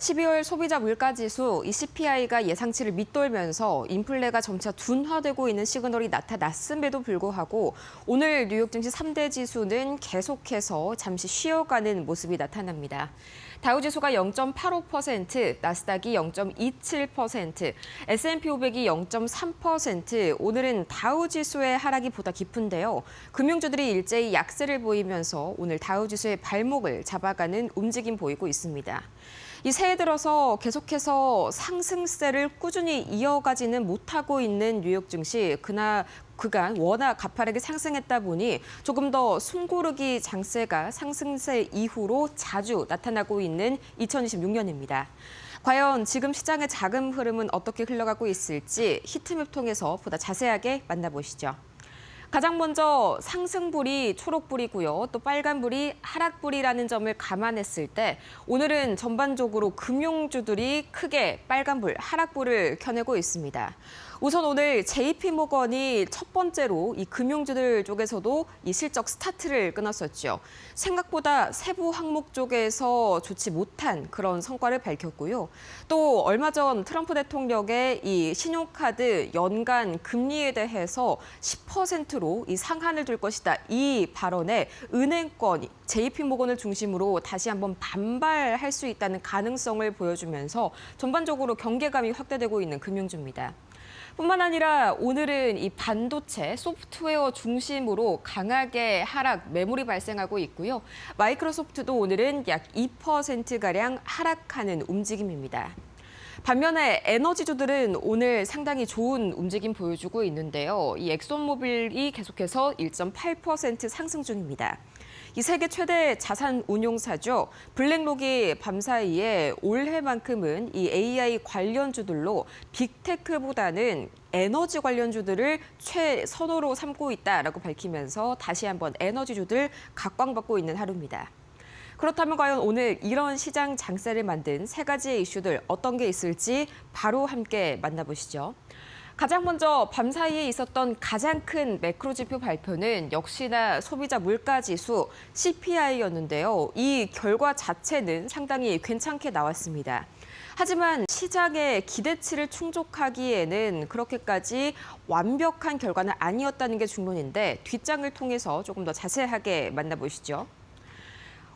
12월 소비자 물가지수 이 CPI가 예상치를 밑돌면서 인플레가 점차 둔화되고 있는 시그널이 나타났음에도 불구하고 오늘 뉴욕 증시 3대 지수는 계속해서 잠시 쉬어가는 모습이 나타납니다. 다우지수가 0.85%, 나스닥이 0.27%, S&P 500이 0.3%, 오늘은 다우지수의 하락이 보다 깊은데요. 금융주들이 일제히 약세를 보이면서 오늘 다우지수의 발목을 잡아가는 움직임 보이고 있습니다. 이 새해 들어서 계속해서 상승세를 꾸준히 이어가지는 못하고 있는 뉴욕 증시, 그간 워낙 가파르게 상승했다 보니 조금 더 숨고르기 장세가 상승세 이후로 자주 나타나고 있는 2026년입니다. 과연 지금 시장의 자금 흐름은 어떻게 흘러가고 있을지 히트맵 통해서 보다 자세하게 만나보시죠. 가장 먼저 상승불이 초록불이고요. 또 빨간불이 하락불이라는 점을 감안했을 때 오늘은 전반적으로 금융주들이 크게 빨간불, 하락불을 켜내고 있습니다. 우선 오늘 JP모건이 첫 번째로 이 금융주들 쪽에서도 이 실적 스타트를 끊었었죠. 생각보다 세부 항목 쪽에서 좋지 못한 그런 성과를 밝혔고요. 또 얼마 전 트럼프 대통령의 이 신용카드 연간 금리에 대해서 10%로 이 상한을 둘 것이다. 이 발언에 은행권 JP모건을 중심으로 다시 한번 반발할 수 있다는 가능성을 보여주면서 전반적으로 경계감이 확대되고 있는 금융주입니다. 뿐만 아니라 오늘은 이 반도체, 소프트웨어 중심으로 강하게 하락, 매물이 발생하고 있고요. 마이크로소프트도 오늘은 약 2%가량 하락하는 움직임입니다. 반면에 에너지주들은 오늘 상당히 좋은 움직임 보여주고 있는데요. 이 엑손모빌이 계속해서 1.8% 상승 중입니다. 이 세계 최대 자산 운용사죠. 블랙록이 밤사이에 올해만큼은 이 AI 관련주들로 빅테크보다는 에너지 관련주들을 최선호로 삼고 있다라고 밝히면서 다시 한번 에너지주들 각광받고 있는 하루입니다. 그렇다면 과연 오늘 이런 시장 장세를 만든 세 가지의 이슈들 어떤 게 있을지 바로 함께 만나보시죠. 가장 먼저 밤사이에 있었던 가장 큰 매크로 지표 발표는 역시나 소비자 물가지수 CPI였는데요. 이 결과 자체는 상당히 괜찮게 나왔습니다. 하지만 시장의 기대치를 충족하기에는 그렇게까지 완벽한 결과는 아니었다는 게 중론인데 뒷장을 통해서 조금 더 자세하게 만나보시죠.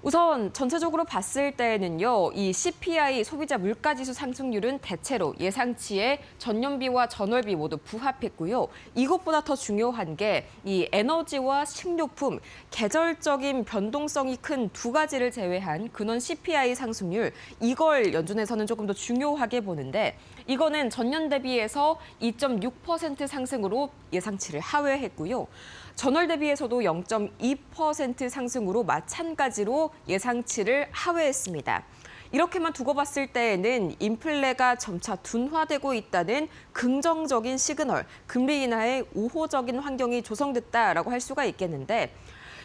우선 전체적으로 봤을 때는요, 이 CPI 소비자 물가지수 상승률은 대체로 예상치에 전년비와 전월비 모두 부합했고요. 이것보다 더 중요한 게 이 에너지와 식료품, 계절적인 변동성이 큰 두 가지를 제외한 근원 CPI 상승률, 이걸 연준에서는 조금 더 중요하게 보는데 이거는 전년 대비해서 2.6% 상승으로 예상치를 하회했고요. 전월 대비해서도 0.2% 상승으로 마찬가지로 예상치를 하회했습니다. 이렇게만 두고 봤을 때에는 인플레가 점차 둔화되고 있다는 긍정적인 시그널, 금리 인하의 우호적인 환경이 조성됐다라고 할 수가 있겠는데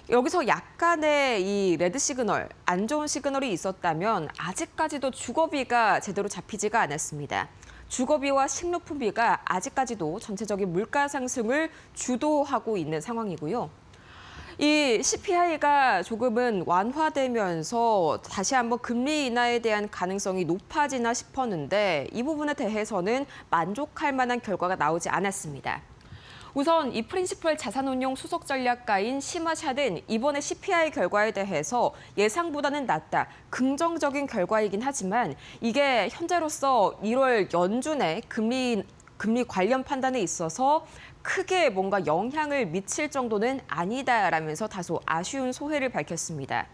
여기서 약간의 이 레드 시그널, 안 좋은 시그널이 있었다면 아직까지도 주거비가 제대로 잡히지가 않았습니다. 주거비와 식료품비가 아직까지도 전체적인 물가 상승을 주도하고 있는 상황이고요. 이 CPI가 조금은 완화되면서 다시 한번 금리 인하에 대한 가능성이 높아지나 싶었는데 이 부분에 대해서는 만족할 만한 결과가 나오지 않았습니다. 우선 이 프린시플 자산운용 수석 전략가인 시마샷은 이번에 CPI 결과에 대해서 예상보다는 낮다, 긍정적인 결과이긴 하지만 이게 현재로서 1월 연준의 금리 관련 판단에 있어서 크게 뭔가 영향을 미칠 정도는 아니다라면서 다소 아쉬운 소회를 밝혔습니다.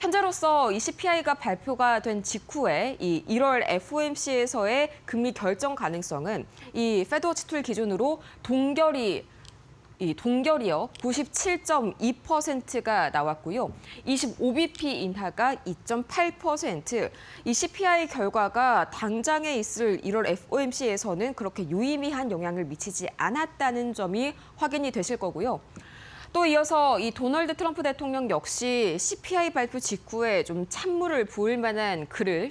현재로서 이 CPI가 발표가 된 직후에 이 1월 FOMC에서의 금리 결정 가능성은 이 페드워치 툴 기준으로 동결이요 97.2%가 나왔고요. 25bp 인하가 2.8%. 이 CPI 결과가 당장에 있을 1월 FOMC에서는 그렇게 유의미한 영향을 미치지 않았다는 점이 확인이 되실 거고요. 또 이어서 이 도널드 트럼프 대통령 역시 CPI 발표 직후에 좀 찬물을 부을 만한 글을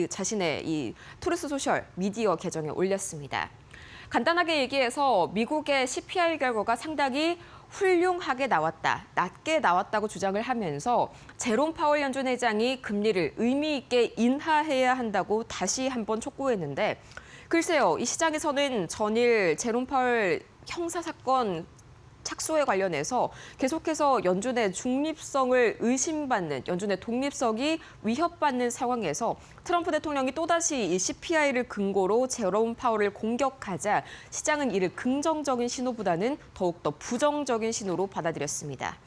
자신의 이 트루스 소셜 미디어 계정에 올렸습니다. 간단하게 얘기해서 미국의 CPI 결과가 상당히 훌륭하게 나왔다, 낮게 나왔다고 주장을 하면서 제롬 파월 연준 회장이 금리를 의미 있게 인하해야 한다고 다시 한번 촉구했는데 글쎄요, 이 시장에서는 전일 제롬 파월 형사사건 착수에 관련해서 계속해서 연준의 중립성을 의심받는, 연준의 독립성이 위협받는 상황에서 트럼프 대통령이 또다시 이 CPI를 근거로 제롬 파월을 공격하자 시장은 이를 긍정적인 신호보다는 더욱더 부정적인 신호로 받아들였습니다.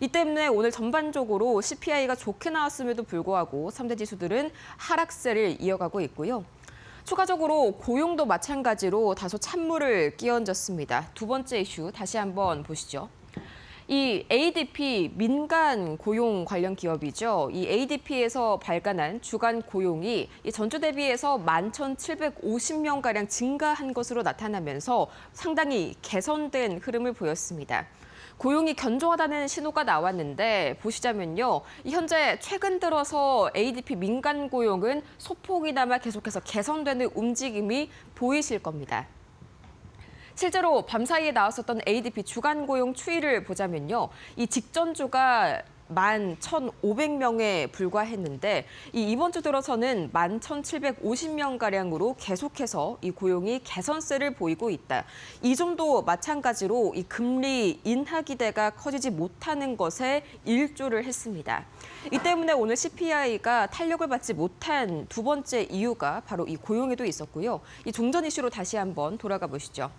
이 때문에 오늘 전반적으로 CPI가 좋게 나왔음에도 불구하고 3대 지수들은 하락세를 이어가고 있고요. 추가적으로 고용도 마찬가지로 다소 찬물을 끼얹었습니다. 두 번째 이슈 다시 한번 보시죠. 이 ADP 민간 고용 관련 기업이죠. 이 ADP에서 발간한 주간 고용이 전주 대비해서 11,750명가량 증가한 것으로 나타나면서 상당히 개선된 흐름을 보였습니다. 고용이 견조하다는 신호가 나왔는데 보시자면요. 현재 최근 들어서 ADP 민간 고용은 소폭이나마 계속해서 개선되는 움직임이 보이실 겁니다. 실제로 밤사이에 나왔었던 ADP 주간 고용 추이를 보자면요. 이 직전 주가 11,500명에 불과했는데 이번 주 들어서는 11,750명가량으로 계속해서 이 고용이 개선세를 보이고 있다. 이 정도 마찬가지로 이 금리 인하 기대가 커지지 못하는 것에 일조를 했습니다. 이 때문에 오늘 CPI가 탄력을 받지 못한 두 번째 이유가 바로 이 고용에도 있었고요. 이 종전 이슈로 다시 한번 돌아가 보시죠.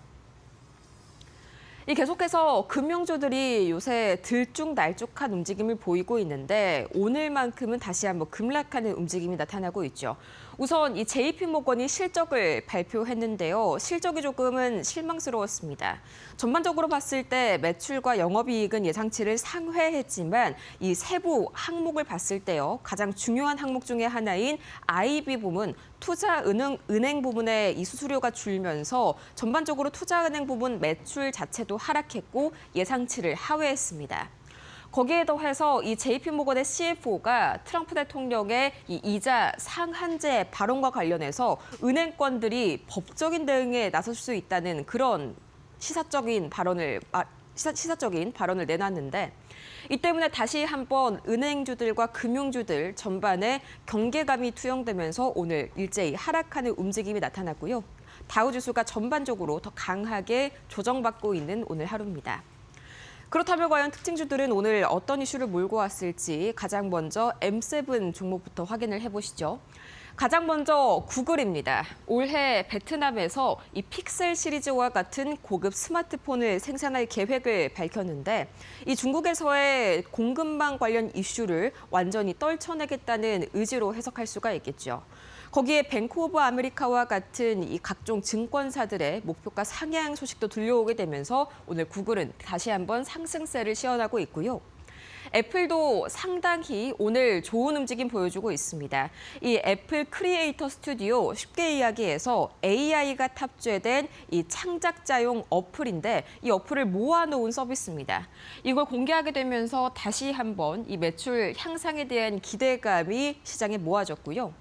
계속해서 금융주들이 요새 들쭉날쭉한 움직임을 보이고 있는데 오늘만큼은 다시 한번 급락하는 움직임이 나타나고 있죠. 우선 이 JP모건이 실적을 발표했는데요. 실적이 조금은 실망스러웠습니다. 전반적으로 봤을 때 매출과 영업이익은 예상치를 상회했지만 이 세부 항목을 봤을 때요. 가장 중요한 항목 중에 하나인 IB 부문, 투자은행 부문의 이 수수료가 줄면서 전반적으로 투자은행 부문 매출 자체도 하락했고 예상치를 하회했습니다. 거기에 더해서 이 JP모건의 CFO가 트럼프 대통령의 이 이자 상한제 발언과 관련해서 은행권들이 법적인 대응에 나설 수 있다는 그런 시사적인 발언을 내놨는데 이 때문에 다시 한번 은행주들과 금융주들 전반에 경계감이 투영되면서 오늘 일제히 하락하는 움직임이 나타났고요. 다우지수가 전반적으로 더 강하게 조정받고 있는 오늘 하루입니다. 그렇다면 과연 특징주들은 오늘 어떤 이슈를 몰고 왔을지 가장 먼저 M7 종목부터 확인을 해보시죠. 가장 먼저 구글입니다. 올해 베트남에서 이 픽셀 시리즈와 같은 고급 스마트폰을 생산할 계획을 밝혔는데 이 중국에서의 공급망 관련 이슈를 완전히 떨쳐내겠다는 의지로 해석할 수가 있겠죠. 거기에 뱅크 오브 아메리카와 같은 이 각종 증권사들의 목표가 상향 소식도 들려오게 되면서 오늘 구글은 다시 한번 상승세를 시현하고 있고요. 애플도 상당히 오늘 좋은 움직임 보여주고 있습니다. 이 애플 크리에이터 스튜디오 쉽게 이야기해서 AI가 탑재된 이 창작자용 어플인데 이 어플을 모아놓은 서비스입니다. 이걸 공개하게 되면서 다시 한번 이 매출 향상에 대한 기대감이 시장에 모아졌고요.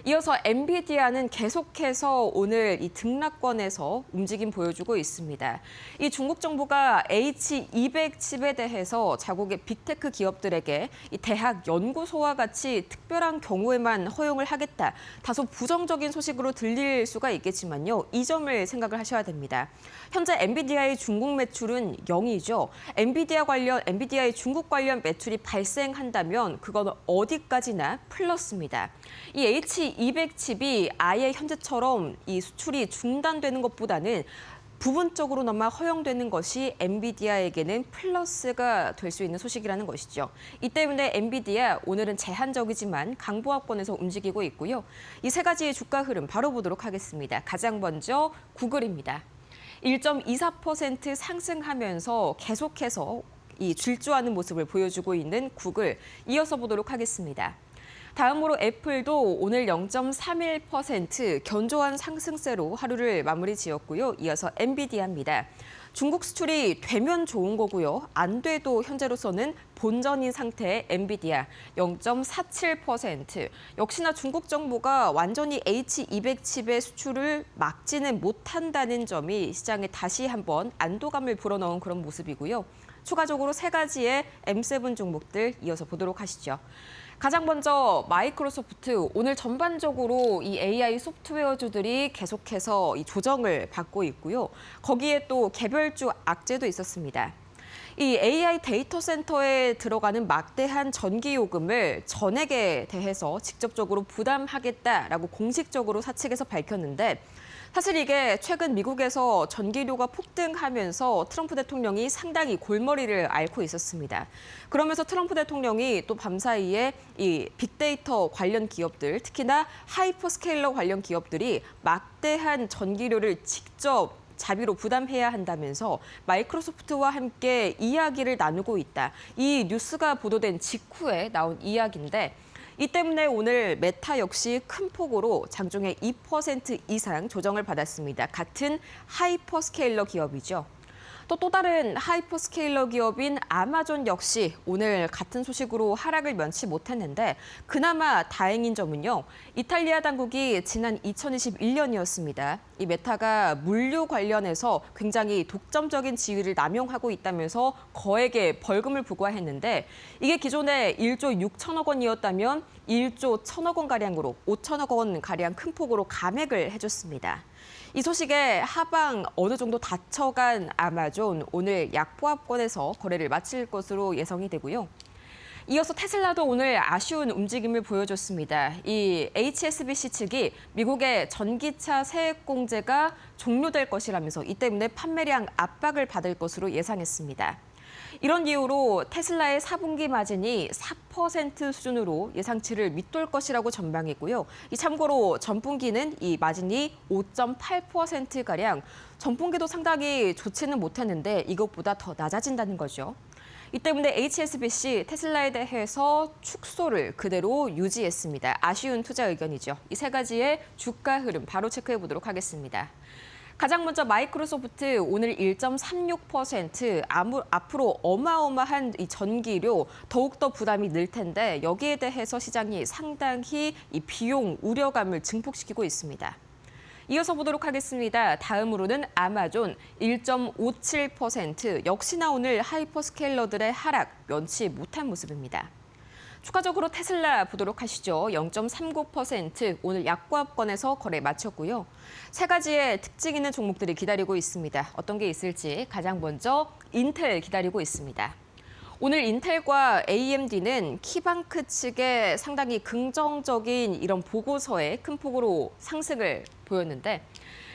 이어서 엔비디아는 계속해서 오늘 이 등락권에서 움직임 보여주고 있습니다. 이 중국 정부가 H200 칩에 대해서 자국의 빅테크 기업들에게 이 대학 연구소와 같이 특별한 경우에만 허용을 하겠다. 다소 부정적인 소식으로 들릴 수가 있겠지만요. 이 점을 생각을 하셔야 됩니다. 현재 엔비디아의 중국 매출은 0이죠. 엔비디아의 중국 관련 매출이 발생한다면 그건 어디까지나 플러스입니다. 이 H200 칩이 아예 현재처럼 이 수출이 중단되는 것보다는 부분적으로나마 허용되는 것이 엔비디아에게는 플러스가 될 수 있는 소식이라는 것이죠. 이 때문에 엔비디아 오늘은 제한적이지만 강보합권에서 움직이고 있고요. 이 세 가지의 주가 흐름 바로 보도록 하겠습니다. 가장 먼저 구글입니다. 1.24% 상승하면서 계속해서 이 질주하는 모습을 보여주고 있는 구글, 이어서 보도록 하겠습니다. 다음으로 애플도 오늘 0.31% 견조한 상승세로 하루를 마무리 지었고요. 이어서 엔비디아입니다. 중국 수출이 되면 좋은 거고요. 안 돼도 현재로서는 본전인 상태의 엔비디아 0.47%. 역시나 중국 정부가 완전히 H200 칩의 수출을 막지는 못한다는 점이 시장에 다시 한번 안도감을 불어넣은 그런 모습이고요. 추가적으로 세 가지의 M7 종목들 이어서 보도록 하시죠. 가장 먼저 마이크로소프트, 오늘 전반적으로 이 AI 소프트웨어주들이 계속해서 이 조정을 받고 있고요. 거기에 또 개별주 악재도 있었습니다. 이 AI 데이터 센터에 들어가는 막대한 전기 요금을 전액에 대해서 직접적으로 부담하겠다라고 공식적으로 사측에서 밝혔는데, 사실 이게 최근 미국에서 전기료가 폭등하면서 트럼프 대통령이 상당히 골머리를 앓고 있었습니다. 그러면서 트럼프 대통령이 또 밤사이에 이 빅데이터 관련 기업들, 특히나 하이퍼스케일러 관련 기업들이 막대한 전기료를 직접 자비로 부담해야 한다면서 마이크로소프트와 함께 이야기를 나누고 있다. 이 뉴스가 보도된 직후에 나온 이야기인데, 이 때문에 오늘 메타 역시 큰 폭으로 장중에 2% 이상 조정을 받았습니다. 같은 하이퍼스케일러 기업이죠. 또 다른 하이퍼스케일러 기업인 아마존 역시 오늘 같은 소식으로 하락을 면치 못했는데, 그나마 다행인 점은요. 이탈리아 당국이 지난 2021년이었습니다. 이 메타가 물류 관련해서 굉장히 독점적인 지위를 남용하고 있다면서 거액의 벌금을 부과했는데, 이게 기존에 1조 6천억 원이었다면 1조 1천억 원가량으로 5천억 원가량 큰 폭으로 감액을 해줬습니다. 이 소식에 하방 어느 정도 다쳐간 아마존, 오늘 약보합권에서 거래를 마칠 것으로 예상이 되고요. 이어서 테슬라도 오늘 아쉬운 움직임을 보여줬습니다. 이 HSBC 측이 미국의 전기차 세액 공제가 종료될 것이라면서 이 때문에 판매량 압박을 받을 것으로 예상했습니다. 이런 이유로 테슬라의 4분기 마진이 4% 수준으로 예상치를 밑돌 것이라고 전망했고요. 참고로 전분기는 이 마진이 5.8%가량, 전분기도 상당히 좋지는 못했는데 이것보다 더 낮아진다는 거죠. 이 때문에 HSBC 테슬라에 대해서 축소를 그대로 유지했습니다. 아쉬운 투자 의견이죠. 이 세 가지의 주가 흐름 바로 체크해 보도록 하겠습니다. 가장 먼저 마이크로소프트 오늘 1.36%, 앞으로 어마어마한 이 전기료 더욱더 부담이 늘 텐데, 여기에 대해서 시장이 상당히 이 비용 우려감을 증폭시키고 있습니다. 이어서 보도록 하겠습니다. 다음으로는 아마존 1.57%, 역시나 오늘 하이퍼스케일러들의 하락 면치 못한 모습입니다. 추가적으로 테슬라 보도록 하시죠. 0.39%, 오늘 약보합권에서 거래 마쳤고요. 세 가지의 특징 있는 종목들이 기다리고 있습니다. 어떤 게 있을지 가장 먼저 인텔 기다리고 있습니다. 오늘 인텔과 AMD는 키방크 측의 상당히 긍정적인 이런 보고서에 큰 폭으로 상승을 보였는데,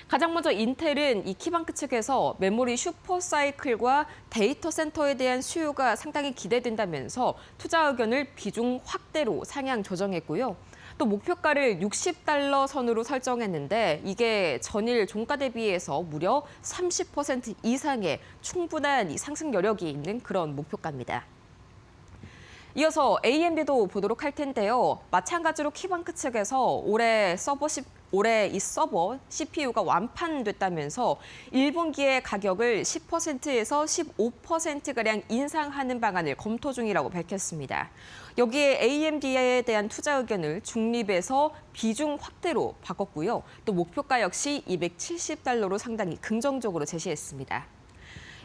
가장 먼저 인텔은 이 키방크 측에서 메모리 슈퍼사이클과 데이터 센터에 대한 수요가 상당히 기대된다면서 투자 의견을 비중 확대로 상향 조정했고요. 또 목표가를 $60 선으로 설정했는데, 이게 전일 종가 대비해서 무려 30% 이상의 충분한 이 상승 여력이 있는 그런 목표가입니다. 이어서 AMD도 보도록 할 텐데요. 마찬가지로 키방크 측에서 올해 이 서버 CPU가 완판됐다면서 1분기의 가격을 10%에서 15%가량 인상하는 방안을 검토 중이라고 밝혔습니다. 여기에 AMD에 대한 투자 의견을 중립에서 비중 확대로 바꿨고요. 또 목표가 역시 $270로 상당히 긍정적으로 제시했습니다.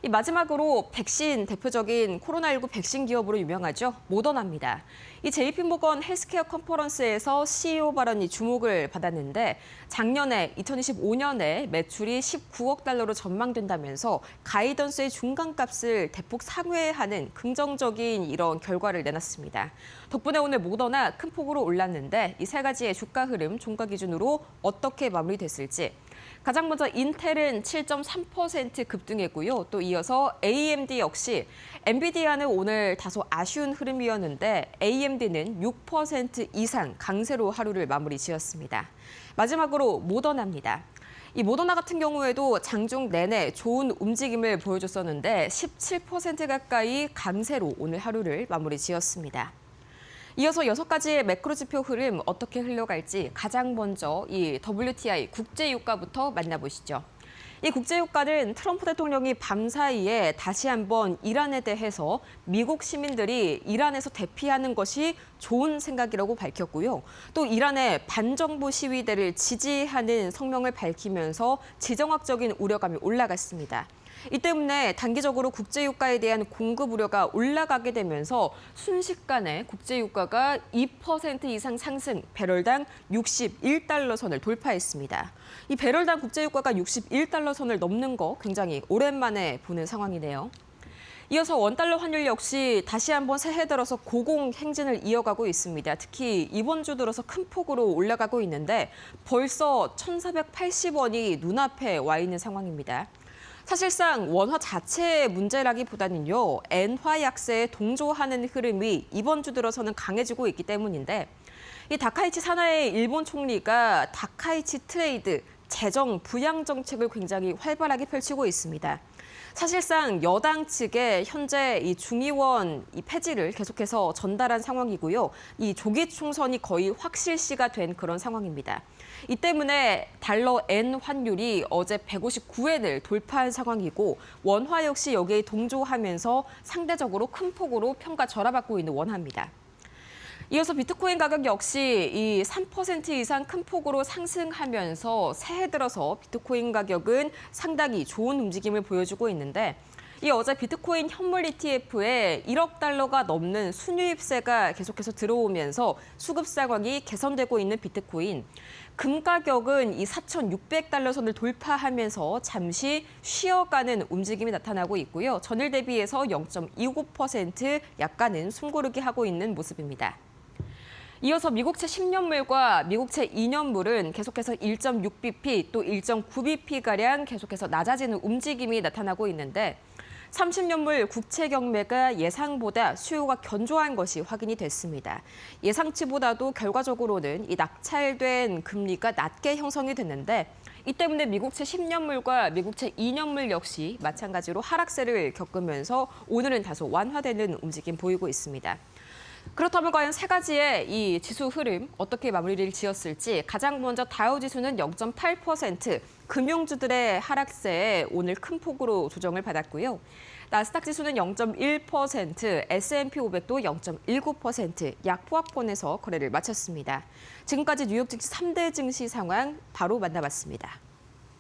이 마지막으로 백신, 대표적인 코로나19 백신 기업으로 유명하죠. 모더나입니다. 이 JP모건 헬스케어 컨퍼런스에서 CEO 발언이 주목을 받았는데, 작년에 2025년에 매출이 $19억 전망된다면서 가이던스의 중간값을 대폭 상회하는 긍정적인 이런 결과를 내놨습니다. 덕분에 오늘 모더나 큰 폭으로 올랐는데, 이 세 가지의 주가 흐름 종가 기준으로 어떻게 마무리됐을지. 가장 먼저 인텔은 7.3% 급등했고요. 또 이어서 AMD 역시 엔비디아는 오늘 다소 아쉬운 흐름이었는데, AMD는 6% 이상 강세로 하루를 마무리 지었습니다. 마지막으로 모더나입니다. 이 모더나 같은 경우에도 장중 내내 좋은 움직임을 보여줬었는데 17% 가까이 강세로 오늘 하루를 마무리 지었습니다. 이어서 6가지의 매크로 지표 흐름 어떻게 흘러갈지 가장 먼저 이 WTI 국제유가부터 만나보시죠. 이 국제유가는 트럼프 대통령이 밤사이에 다시 한번 이란에 대해서 미국 시민들이 이란에서 대피하는 것이 좋은 생각이라고 밝혔고요. 또 이란의 반정부 시위대를 지지하는 성명을 밝히면서 지정학적인 우려감이 올라갔습니다. 이 때문에 단기적으로 국제유가에 대한 공급 우려가 올라가게 되면서 순식간에 국제유가가 2% 이상 상승, 배럴당 61달러 선을 돌파했습니다. 이 배럴당 국제유가가 61달러 선을 넘는 거 굉장히 오랜만에 보는 상황이네요. 이어서 원달러 환율 역시 다시 한번 새해 들어서 고공행진을 이어가고 있습니다. 특히 이번 주 들어서 큰 폭으로 올라가고 있는데 벌써 1,480원이 눈앞에 와 있는 상황입니다. 사실상 원화 자체의 문제라기보다는요, 엔화 약세에 동조하는 흐름이 이번 주 들어서는 강해지고 있기 때문인데 이 다카이치 사나이 일본 총리가 다카이치 트레이드, 재정 부양 정책을 굉장히 활발하게 펼치고 있습니다. 사실상 여당 측에 현재 이 중의원 폐지를 계속해서 전달한 상황이고요. 이 조기 총선이 거의 확실시가 된 그런 상황입니다. 이 때문에 달러 엔 환율이 어제 159엔을 돌파한 상황이고 원화 역시 여기에 동조하면서 상대적으로 큰 폭으로 평가 절하받고 있는 원화입니다. 이어서 비트코인 가격 역시 이 3% 이상 큰 폭으로 상승하면서 새해 들어서 비트코인 가격은 상당히 좋은 움직임을 보여주고 있는데 이 어제 비트코인 현물 ETF에 1억 달러가 넘는 순유입세가 계속해서 들어오면서 수급 상황이 개선되고 있는 비트코인. 금 가격은 이 4,600달러 선을 돌파하면서 잠시 쉬어가는 움직임이 나타나고 있고요. 전일 대비해서 0.29% 약간은 숨고르기 하고 있는 모습입니다. 이어서 미국채 10년물과 미국채 2년물은 계속해서 1.6bp 또 1.9bp가량 계속해서 낮아지는 움직임이 나타나고 있는데 30년물 국채 경매가 예상보다 수요가 견조한 것이 확인이 됐습니다. 예상치보다도 결과적으로는 이 낙찰된 금리가 낮게 형성이 됐는데 이 때문에 미국채 10년물과 미국채 2년물 역시 마찬가지로 하락세를 겪으면서 오늘은 다소 완화되는 움직임 보이고 있습니다. 그렇다면 과연 세 가지의 이 지수 흐름 어떻게 마무리를 지었을지 가장 먼저 다우지수는 0.8% 금융주들의 하락세에 오늘 큰 폭으로 조정을 받았고요. 나스닥 지수는 0.1%, S&P 500도 0.19% 약보합권에서 거래를 마쳤습니다. 지금까지 뉴욕 증시 3대 증시 상황 바로 만나봤습니다.